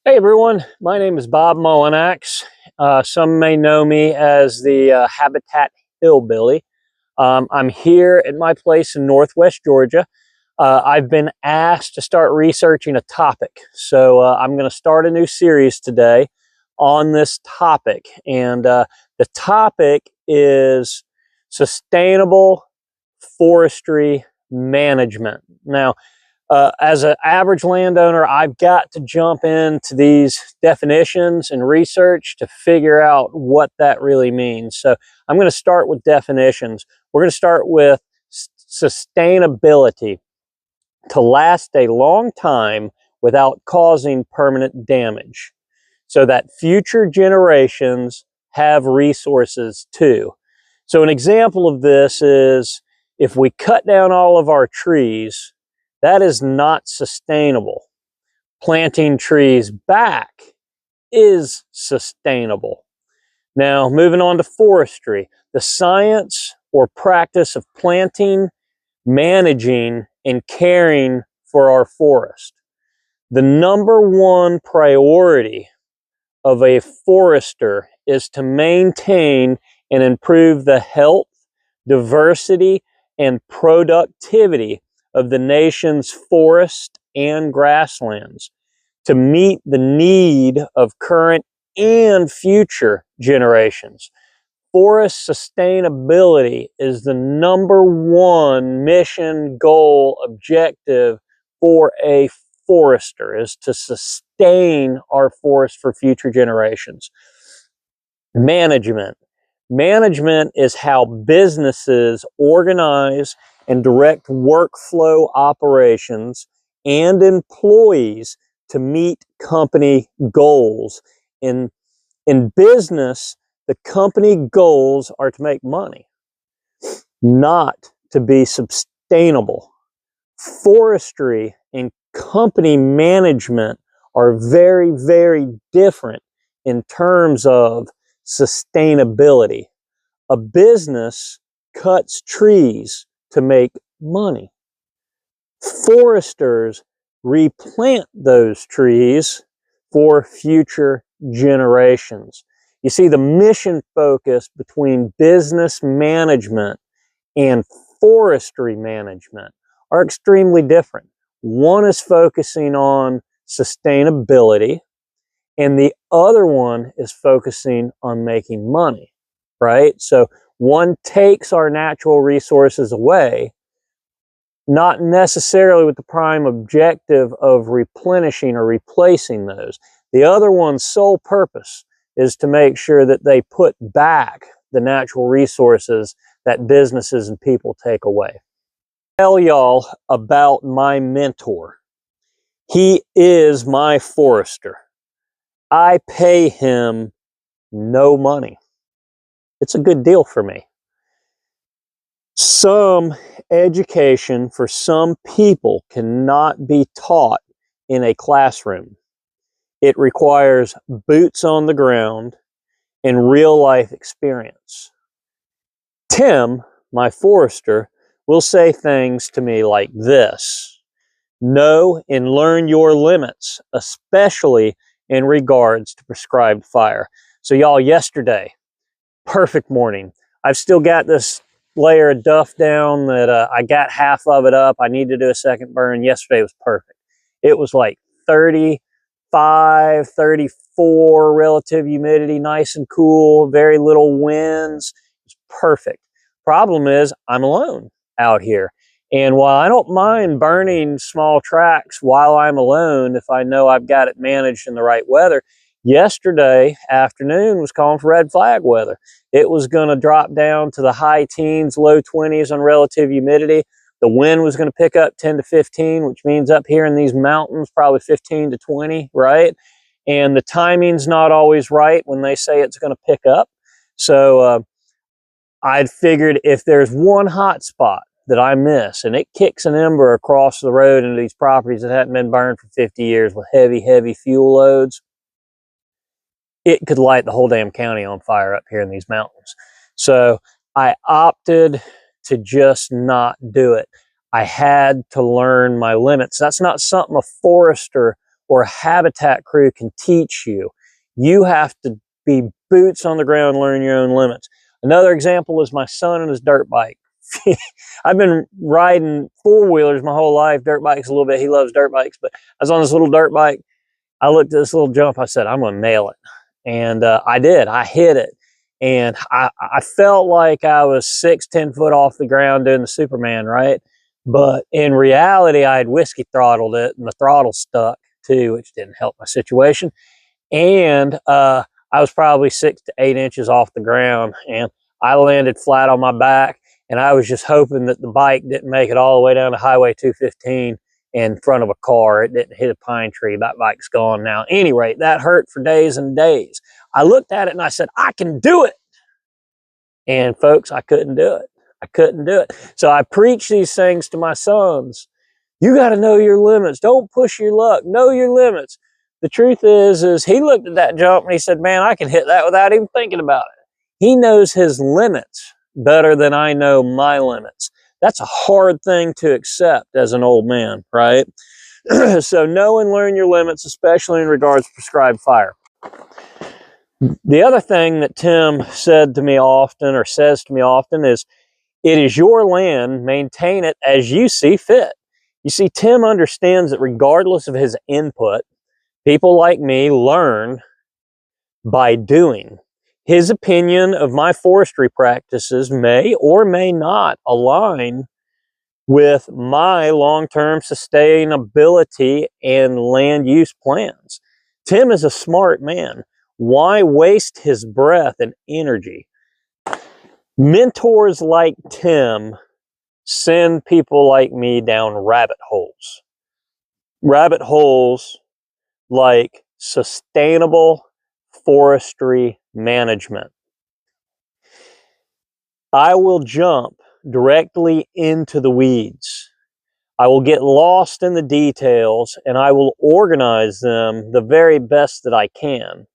Hey everyone, my name is Bob Mullinax. Some may know me as the Habitat Hillbilly. I'm here at my place in Northwest Georgia. I've been asked to start researching a topic, so I'm going to start a new series today on this topic. And the topic is sustainable forestry management. Now, as an average landowner, I've got to jump into these definitions and research to figure out what that really means. So I'm going to start with definitions. We're going to start with sustainability: to last a long time without causing permanent damage, so that future generations have resources too. So an example of this is if we cut down all of our trees, that is not sustainable. Planting trees back is sustainable. Now, moving on to forestry, the science or practice of planting, managing, and caring for our forest. The number one priority of a forester is to maintain and improve the health, diversity, and productivity of the nation's forest and grasslands to meet the need of current and future generations. Forest sustainability is the number one mission, goal, objective for a forester, is to sustain our forest for future generations. Management. Management is how businesses organize and direct workflow operations and employees to meet company goals. In business, the company goals are to make money, not to be sustainable. Forestry and company management are very, very different in terms of sustainability. A business cuts trees to make money. Foresters replant those trees for future generations. You see, the mission focus between business management and forestry management are extremely different. One is focusing on sustainability, and the other one is focusing on making money, right? So one takes our natural resources away, not necessarily with the prime objective of replenishing or replacing those. The other one's sole purpose is to make sure that they put back the natural resources that businesses and people take away. Tell y'all about my mentor. He is my forester. I pay him no money. It's a good deal for me. Some education for some people cannot be taught in a classroom. It requires boots on the ground and real life experience. Tim, my forester, will say things to me like this: know and learn your limits, especially in regards to prescribed fire. So y'all, yesterday, perfect morning. I've still got this layer of duff down that I got half of it up. I need to do a second burn. Yesterday was perfect. It was like 35, 34 relative humidity, nice and cool, very little winds. It's perfect. Problem is, I'm alone out here. And while I don't mind burning small tracts while I'm alone, if I know I've got it managed in the right weather, yesterday afternoon was calling for red flag weather. It was going to drop down to the high teens, low 20s on relative humidity. The wind was going to pick up 10 to 15, which means up here in these mountains, probably 15 to 20, right? And the timing's not always right when they say it's going to pick up. So I'd figured if there's one hot spot that I miss and it kicks an ember across the road into these properties that hadn't been burned for 50 years with heavy, heavy fuel loads, it could light the whole damn county on fire up here in these mountains. So I opted to just not do it. I had to learn my limits. That's not something a forester or a habitat crew can teach you. You have to be boots on the ground, learn your own limits. Another example is my son and his dirt bike. I've been riding four-wheelers my whole life, dirt bikes a little bit. He loves dirt bikes, but I was on this little dirt bike. I looked at this little jump. I said, I'm going to nail it. And I did. I hit it. And I felt like I was 10 foot off the ground doing the Superman, right? But in reality, I had whiskey throttled it, and the throttle stuck too, which didn't help my situation. And I was probably 6 to 8 inches off the ground, and I landed flat on my back. And I was just hoping that the bike didn't make it all the way down to Highway 215 in front of a car. It didn't hit a pine tree. That bike's gone now. At any rate, that hurt for days and days. I looked at it and I said, I can do it. And folks, I couldn't do it. I couldn't do it. So I preach these things to my sons. You got to know your limits. Don't push your luck. Know your limits. The truth is he looked at that jump and he said, man, I can hit that without even thinking about it. He knows his limits better than I know my limits. That's a hard thing to accept as an old man, right? So know and learn your limits, especially in regards to prescribed fire. The other thing that Tim said to me often, or says to me often, is it is your land, maintain it as you see fit. You see, Tim understands that regardless of his input, people like me learn by doing. His opinion of my forestry practices may or may not align with my long-term sustainability and land use plans. Tim is a smart man. Why waste his breath and energy? Mentors like Tim send people like me down rabbit holes. Rabbit holes like sustainable forestry management. I will jump directly into the weeds. I will get lost in the details and I will organize them the very best that I can.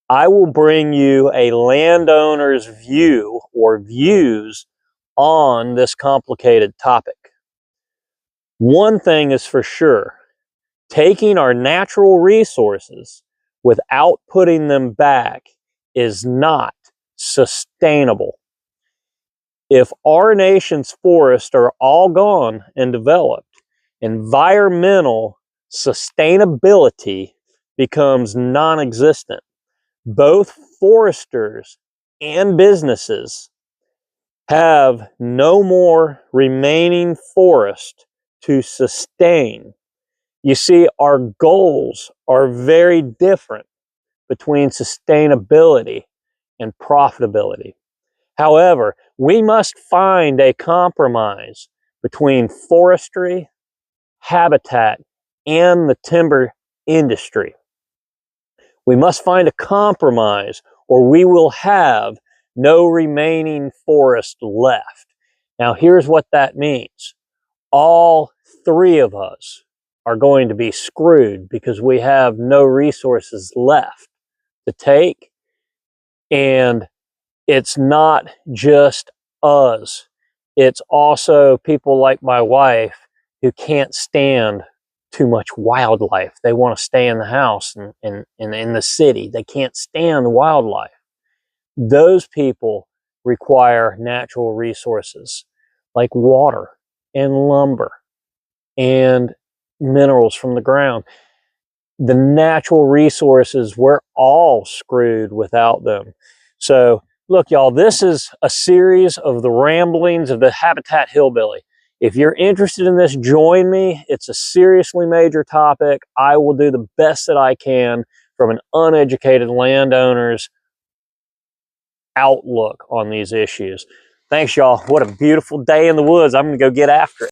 I will bring you a landowner's view or views on this complicated topic. One thing is for sure, taking our natural resources without putting them back is not sustainable. If our nation's forests are all gone and developed, environmental sustainability becomes non-existent. Both foresters and businesses have no more remaining forest to sustain. You see, our goals are very different between sustainability and profitability. However, we must find a compromise between forestry, habitat, and the timber industry. We must find a compromise or we will have no remaining forest left. Now, here's what that means. All three of us are going to be screwed because we have no resources left to take. And it's not just us. It's also people like my wife who can't stand too much wildlife. They want to stay in the house and in the city. They can't stand wildlife. Those people require natural resources like water and lumber and minerals from the ground. The natural resources, we're all screwed without them. So look, y'all, this is a series of the ramblings of the Habitat Hillbilly. If you're interested in this, join me. It's a seriously major topic. I will do the best that I can from an uneducated landowner's outlook on these issues. Thanks, y'all. What a beautiful day in the woods. I'm going to go get after it.